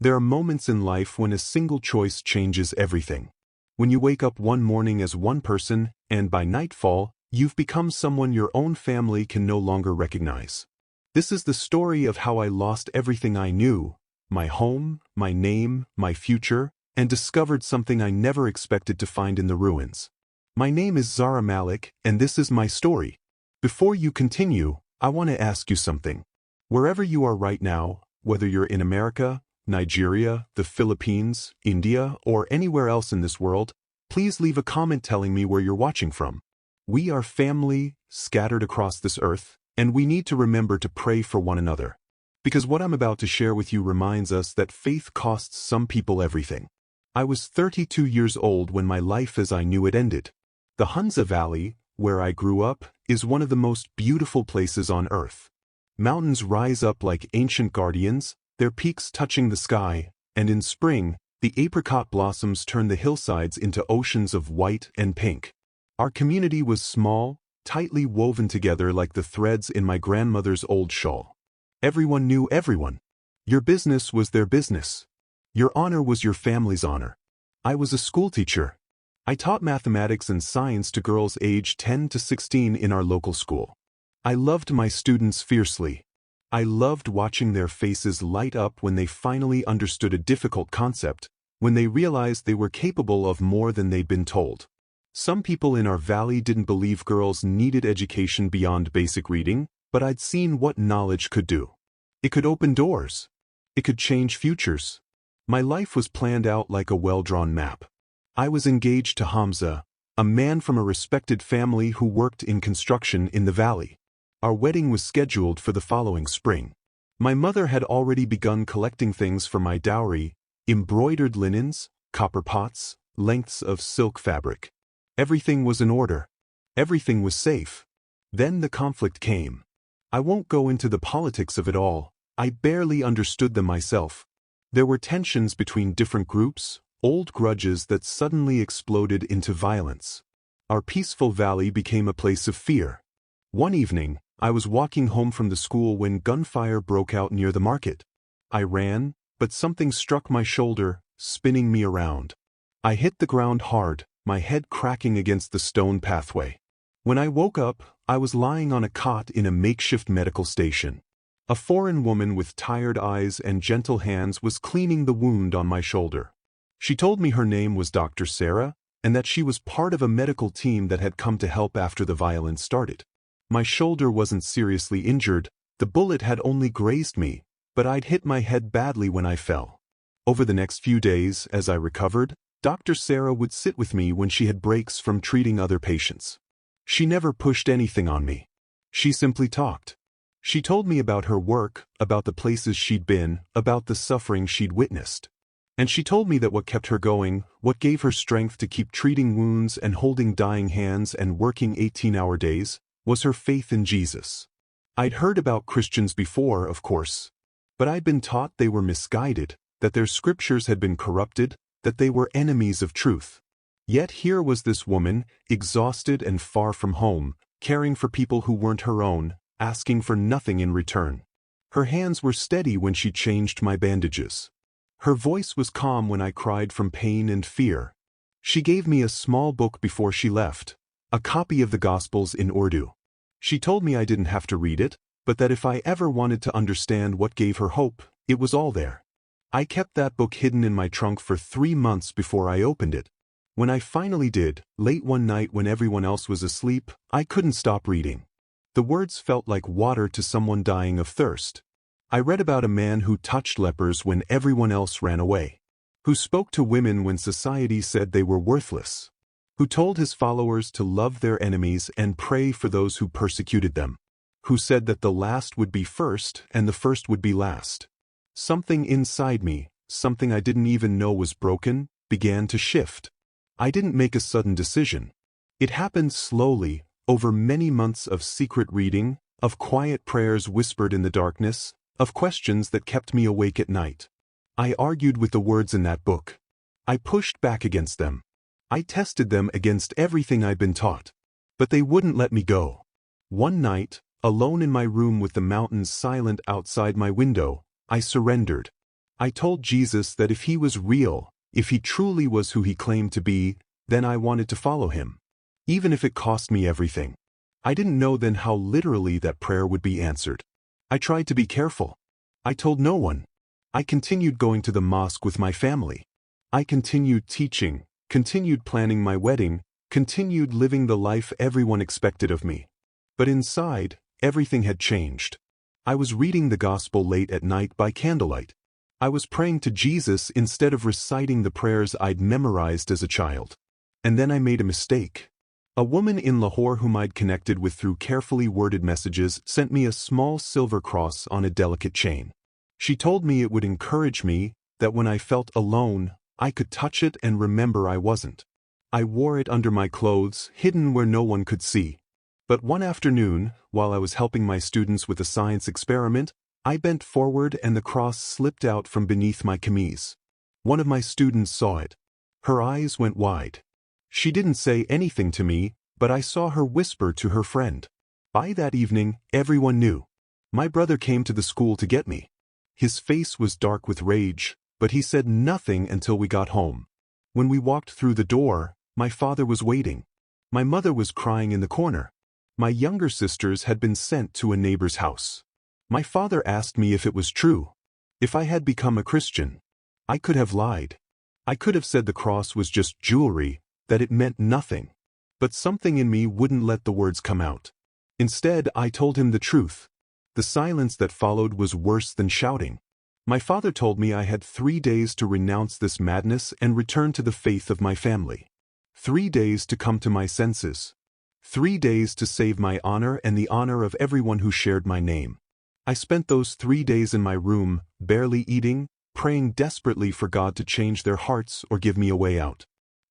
There are moments in life when a single choice changes everything. When you wake up one morning as one person, and by nightfall, you've become someone your own family can no longer recognize. This is the story of how I lost everything I knew, my home, my name, my future, and discovered something I never expected to find in the ruins. My name is Zara Malik, and this is my story. Before you continue, I want to ask you something. Wherever you are right now, whether you're in America, Nigeria, the Philippines, India, or anywhere else in this world, please leave a comment telling me where you're watching from. We are family, scattered across this earth, and we need to remember to pray for one another. Because what I'm about to share with you reminds us that faith costs some people everything. I was 32 years old when my life as I knew it ended. The Hunza Valley, where I grew up, is one of the most beautiful places on earth. Mountains rise up like ancient guardians, their peaks touching the sky, and in spring, the apricot blossoms turn the hillsides into oceans of white and pink. Our community was small, tightly woven together like the threads in my grandmother's old shawl. Everyone knew everyone. Your business was their business. Your honor was your family's honor. I was a schoolteacher. I taught mathematics and science to girls aged 10 to 16 in our local school. I loved my students fiercely. I loved watching their faces light up when they finally understood a difficult concept, when they realized they were capable of more than they'd been told. Some people in our valley didn't believe girls needed education beyond basic reading, but I'd seen what knowledge could do. It could open doors. It could change futures. My life was planned out like a well-drawn map. I was engaged to Hamza, a man from a respected family who worked in construction in the valley. Our wedding was scheduled for the following spring. My mother had already begun collecting things for my dowry: embroidered linens, copper pots, lengths of silk fabric. Everything was in order. Everything was safe. Then the conflict came. I won't go into the politics of it all. I barely understood them myself. There were tensions between different groups, old grudges that suddenly exploded into violence. Our peaceful valley became a place of fear. One evening, I was walking home from the school when gunfire broke out near the market. I ran, but something struck my shoulder, spinning me around. I hit the ground hard, my head cracking against the stone pathway. When I woke up, I was lying on a cot in a makeshift medical station. A foreign woman with tired eyes and gentle hands was cleaning the wound on my shoulder. She told me her name was Dr. Sarah, and that she was part of a medical team that had come to help after the violence started. My shoulder wasn't seriously injured, the bullet had only grazed me, but I'd hit my head badly when I fell. Over the next few days, as I recovered, Dr. Sarah would sit with me when she had breaks from treating other patients. She never pushed anything on me. She simply talked. She told me about her work, about the places she'd been, about the suffering she'd witnessed. And she told me that what kept her going, what gave her strength to keep treating wounds and holding dying hands and working 18-hour days, was her faith in Jesus. I'd heard about Christians before, of course, but I'd been taught they were misguided, that their scriptures had been corrupted, that they were enemies of truth. Yet here was this woman, exhausted and far from home, caring for people who weren't her own, asking for nothing in return. Her hands were steady when she changed my bandages. Her voice was calm when I cried from pain and fear. She gave me a small book before she left, a copy of the Gospels in Urdu. She told me I didn't have to read it, but that if I ever wanted to understand what gave her hope, it was all there. I kept that book hidden in my trunk for 3 months before I opened it. When I finally did, late one night when everyone else was asleep, I couldn't stop reading. The words felt like water to someone dying of thirst. I read about a man who touched lepers when everyone else ran away, who spoke to women when society said they were worthless, who told his followers to love their enemies and pray for those who persecuted them, who said that the last would be first and the first would be last. Something inside me, something I didn't even know was broken, began to shift. I didn't make a sudden decision. It happened slowly, over many months of secret reading, of quiet prayers whispered in the darkness, of questions that kept me awake at night. I argued with the words in that book. I pushed back against them. I tested them against everything I'd been taught. But they wouldn't let me go. One night, alone in my room with the mountains silent outside my window, I surrendered. I told Jesus that if he was real, if he truly was who he claimed to be, then I wanted to follow him. Even if it cost me everything. I didn't know then how literally that prayer would be answered. I tried to be careful. I told no one. I continued going to the mosque with my family. I continued teaching, continued planning my wedding, continued living the life everyone expected of me. But inside, everything had changed. I was reading the gospel late at night by candlelight. I was praying to Jesus instead of reciting the prayers I'd memorized as a child. And then I made a mistake. A woman in Lahore whom I'd connected with through carefully worded messages sent me a small silver cross on a delicate chain. She told me it would encourage me, that when I felt alone, I could touch it and remember I wasn't. I wore it under my clothes, hidden where no one could see. But one afternoon, while I was helping my students with a science experiment, I bent forward and the cross slipped out from beneath my camise. One of my students saw it. Her eyes went wide. She didn't say anything to me, but I saw her whisper to her friend. By that evening, everyone knew. My brother came to the school to get me. His face was dark with rage, but he said nothing until we got home. When we walked through the door, my father was waiting. My mother was crying in the corner. My younger sisters had been sent to a neighbor's house. My father asked me if it was true. If I had become a Christian. I could have lied. I could have said the cross was just jewelry, that it meant nothing. But something in me wouldn't let the words come out. Instead, I told him the truth. The silence that followed was worse than shouting. My father told me I had 3 days to renounce this madness and return to the faith of my family. 3 days to come to my senses. 3 days to save my honor and the honor of everyone who shared my name. I spent those 3 days in my room, barely eating, praying desperately for God to change their hearts or give me a way out.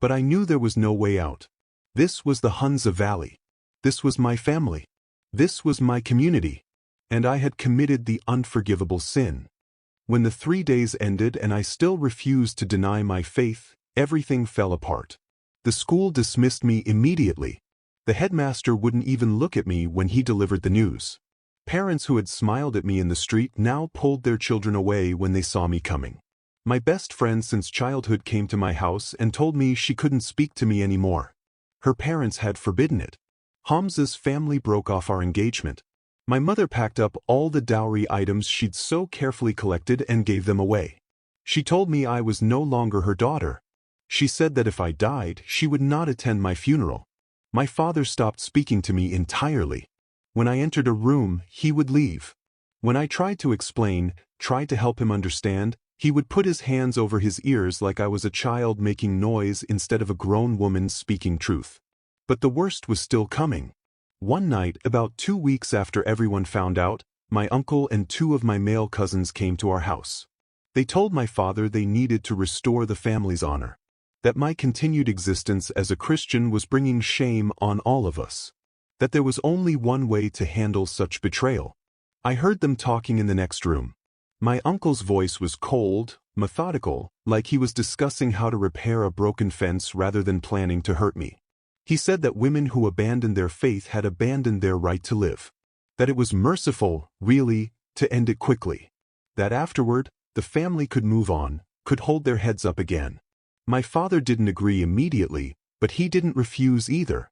But I knew there was no way out. This was the Hunza Valley. This was my family. This was my community. And I had committed the unforgivable sin. When the 3 days ended and I still refused to deny my faith, everything fell apart. The school dismissed me immediately. The headmaster wouldn't even look at me when he delivered the news. Parents who had smiled at me in the street now pulled their children away when they saw me coming. My best friend since childhood came to my house and told me she couldn't speak to me anymore. Her parents had forbidden it. Hamza's family broke off our engagement. My mother packed up all the dowry items she'd so carefully collected and gave them away. She told me I was no longer her daughter. She said that if I died, she would not attend my funeral. My father stopped speaking to me entirely. When I entered a room, he would leave. When I tried to explain, tried to help him understand, he would put his hands over his ears like I was a child making noise instead of a grown woman speaking truth. But the worst was still coming. One night, about 2 weeks after everyone found out, my uncle and 2 of my male cousins came to our house. They told my father they needed to restore the family's honor. That my continued existence as a Christian was bringing shame on all of us. That there was only one way to handle such betrayal. I heard them talking in the next room. My uncle's voice was cold, methodical, like he was discussing how to repair a broken fence rather than planning to hurt me. He said that women who abandoned their faith had abandoned their right to live. That it was merciful, really, to end it quickly. That afterward, the family could move on, could hold their heads up again. My father didn't agree immediately, but he didn't refuse either.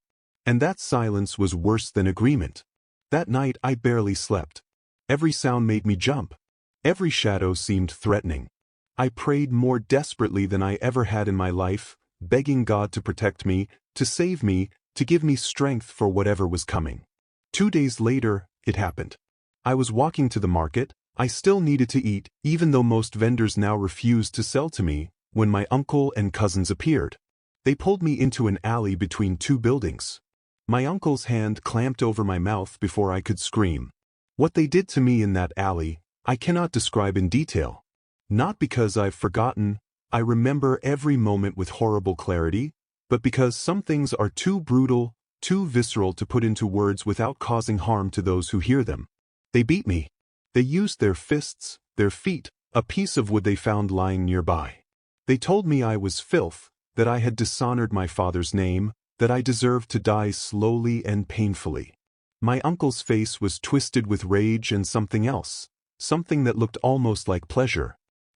And that silence was worse than agreement. That night I barely slept. Every sound made me jump. Every shadow seemed threatening. I prayed more desperately than I ever had in my life, begging God to protect me, to save me, to give me strength for whatever was coming. 2 days later, it happened. I was walking to the market. I still needed to eat, even though most vendors now refused to sell to me, when my uncle and cousins appeared. They pulled me into an alley between 2 buildings. My uncle's hand clamped over my mouth before I could scream. What they did to me in that alley, I cannot describe in detail. Not because I've forgotten, I remember every moment with horrible clarity, but because some things are too brutal, too visceral to put into words without causing harm to those who hear them. They beat me. They used their fists, their feet, a piece of wood they found lying nearby. They told me I was filth, that I had dishonored my father's name, that I deserved to die slowly and painfully. My uncle's face was twisted with rage and something else, something that looked almost like pleasure.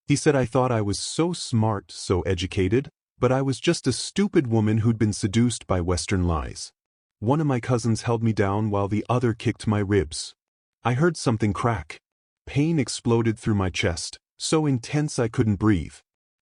He said I thought I was so smart, so educated, but I was just a stupid woman who'd been seduced by Western lies. One of my cousins held me down while the other kicked my ribs. I heard something crack. Pain exploded through my chest, so intense I couldn't breathe.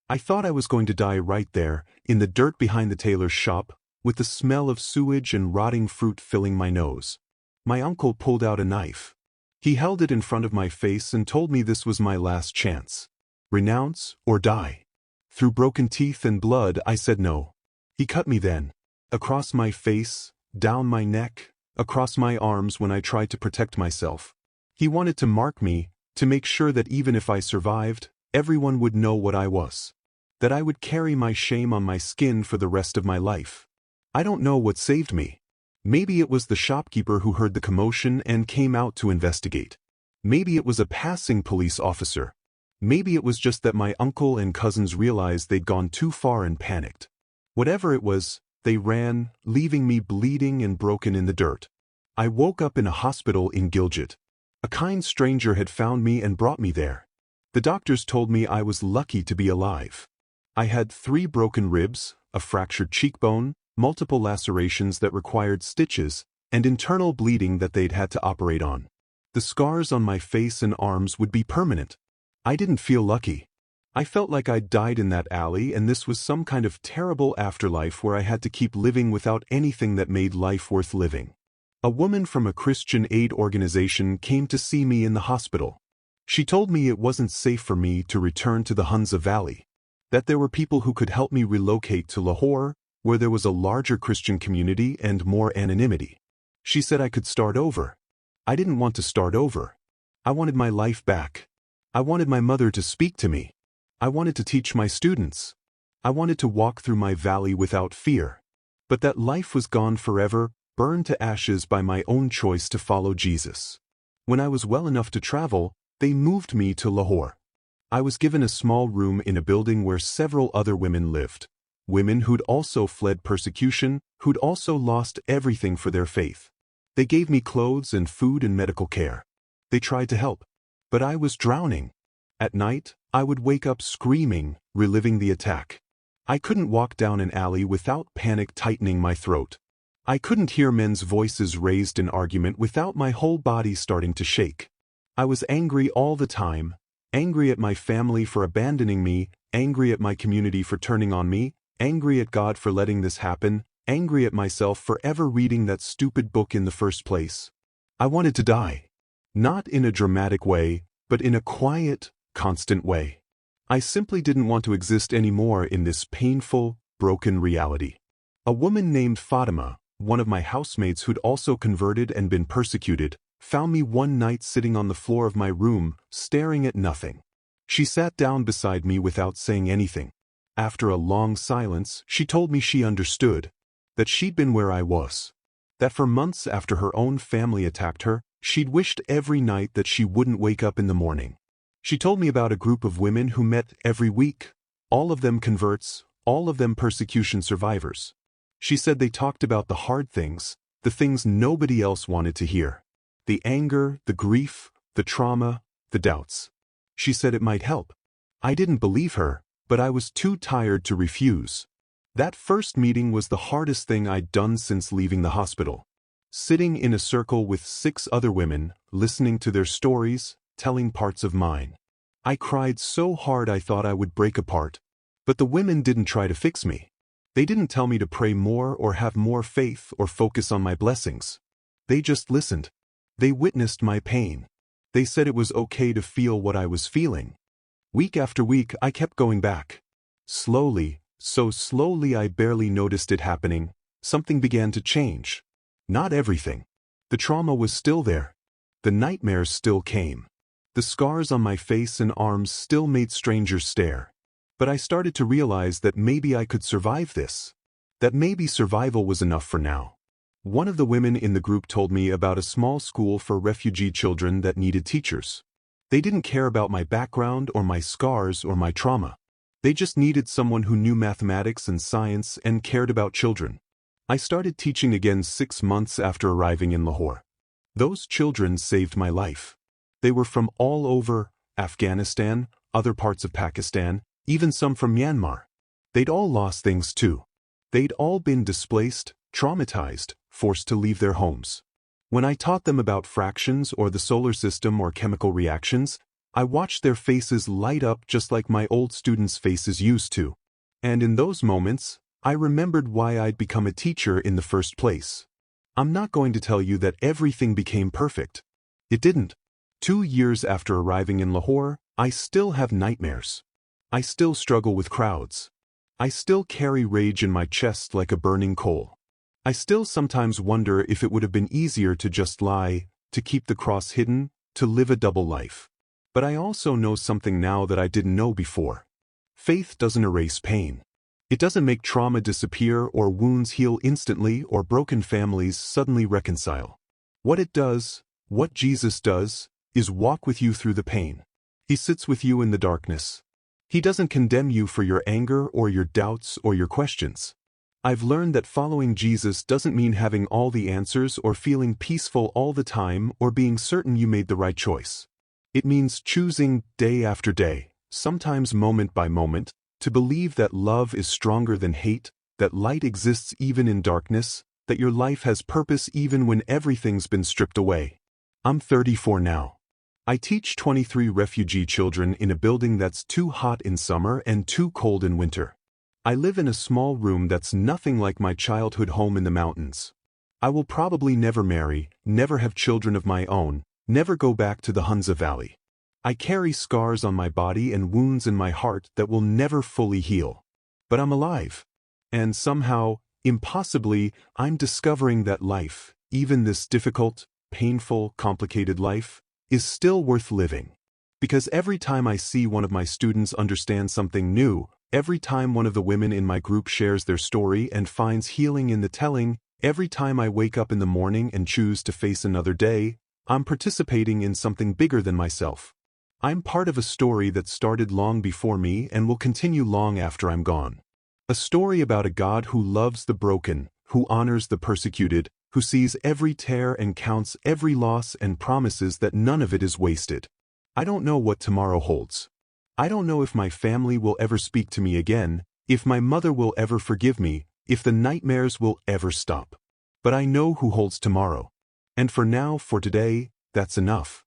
I thought I was going to die right there, in the dirt behind the tailor's shop, with the smell of sewage and rotting fruit filling my nose. My uncle pulled out a knife. He held it in front of my face and told me this was my last chance. Renounce or die. Through broken teeth and blood, I said no. He cut me then. Across my face, down my neck, across my arms when I tried to protect myself. He wanted to mark me, to make sure that even if I survived, everyone would know what I was. That I would carry my shame on my skin for the rest of my life. I don't know what saved me. Maybe it was the shopkeeper who heard the commotion and came out to investigate. Maybe it was a passing police officer. Maybe it was just that my uncle and cousins realized they'd gone too far and panicked. Whatever it was, they ran, leaving me bleeding and broken in the dirt. I woke up in a hospital in Gilgit. A kind stranger had found me and brought me there. The doctors told me I was lucky to be alive. I had 3 broken ribs, a fractured cheekbone, multiple lacerations that required stitches, and internal bleeding that they'd had to operate on. The scars on my face and arms would be permanent. I didn't feel lucky. I felt like I'd died in that alley and this was some kind of terrible afterlife where I had to keep living without anything that made life worth living. A woman from a Christian aid organization came to see me in the hospital. She told me it wasn't safe for me to return to the Hunza Valley. That there were people who could help me relocate to Lahore, where there was a larger Christian community and more anonymity. She said I could start over. I didn't want to start over. I wanted my life back. I wanted my mother to speak to me. I wanted to teach my students. I wanted to walk through my valley without fear. But that life was gone forever, burned to ashes by my own choice to follow Jesus. When I was well enough to travel, they moved me to Lahore. I was given a small room in a building where several other women lived. Women who'd also fled persecution, who'd also lost everything for their faith. They gave me clothes and food and medical care. They tried to help. But I was drowning. At night, I would wake up screaming, reliving the attack. I couldn't walk down an alley without panic tightening my throat. I couldn't hear men's voices raised in argument without my whole body starting to shake. I was angry all the time, angry at my family for abandoning me, angry at my community for turning on me, angry at God for letting this happen, angry at myself for ever reading that stupid book in the first place. I wanted to die. Not in a dramatic way, but in a quiet, constant way. I simply didn't want to exist anymore in this painful, broken reality. A woman named Fatima, one of my housemates who'd also converted and been persecuted, found me one night sitting on the floor of my room, staring at nothing. She sat down beside me without saying anything. After a long silence, she told me she understood, that she'd been where I was. That for months after her own family attacked her, she'd wished every night that she wouldn't wake up in the morning. She told me about a group of women who met every week, all of them converts, all of them persecution survivors. She said they talked about the hard things, the things nobody else wanted to hear. The anger, the grief, the trauma, the doubts. She said it might help. I didn't believe her, but I was too tired to refuse. That first meeting was the hardest thing I'd done since leaving the hospital. Sitting in a circle with 6 other women, listening to their stories, telling parts of mine. I cried so hard I thought I would break apart. But the women didn't try to fix me. They didn't tell me to pray more or have more faith or focus on my blessings. They just listened. They witnessed my pain. They said it was okay to feel what I was feeling. Week after week, I kept going back. Slowly, so slowly I barely noticed it happening, something began to change. Not everything. The trauma was still there. The nightmares still came. The scars on my face and arms still made strangers stare. But I started to realize that maybe I could survive this. That maybe survival was enough for now. One of the women in the group told me about a small school for refugee children that needed teachers. They didn't care about my background or my scars or my trauma. They just needed someone who knew mathematics and science and cared about children. I started teaching again 6 months after arriving in Lahore. Those children saved my life. They were from all over Afghanistan, other parts of Pakistan, even some from Myanmar. They'd all lost things too. They'd all been displaced, traumatized, forced to leave their homes. When I taught them about fractions or the solar system or chemical reactions, I watched their faces light up just like my old students' faces used to. And in those moments, I remembered why I'd become a teacher in the first place. I'm not going to tell you that everything became perfect. It didn't. 2 years after arriving in Lahore, I still have nightmares. I still struggle with crowds. I still carry rage in my chest like a burning coal. I still sometimes wonder if it would have been easier to just lie, to keep the cross hidden, to live a double life. But I also know something now that I didn't know before. Faith doesn't erase pain. It doesn't make trauma disappear or wounds heal instantly or broken families suddenly reconcile. What it does, what Jesus does, is walk with you through the pain. He sits with you in the darkness. He doesn't condemn you for your anger or your doubts or your questions. I've learned that following Jesus doesn't mean having all the answers or feeling peaceful all the time or being certain you made the right choice. It means choosing day after day, sometimes moment by moment, to believe that love is stronger than hate, that light exists even in darkness, that your life has purpose even when everything's been stripped away. I'm 34 now. I teach 23 refugee children in a building that's too hot in summer and too cold in winter. I live in a small room that's nothing like my childhood home in the mountains. I will probably never marry, never have children of my own, never go back to the Hunza Valley. I carry scars on my body and wounds in my heart that will never fully heal. But I'm alive. And somehow, impossibly, I'm discovering that life, even this difficult, painful, complicated life, is still worth living. Because every time I see one of my students understand something new, every time one of the women in my group shares their story and finds healing in the telling, every time I wake up in the morning and choose to face another day, I'm participating in something bigger than myself. I'm part of a story that started long before me and will continue long after I'm gone. A story about a God who loves the broken, who honors the persecuted, who sees every tear and counts every loss and promises that none of it is wasted. I don't know what tomorrow holds. I don't know if my family will ever speak to me again, if my mother will ever forgive me, if the nightmares will ever stop. But I know who holds tomorrow. And for now, for today, that's enough.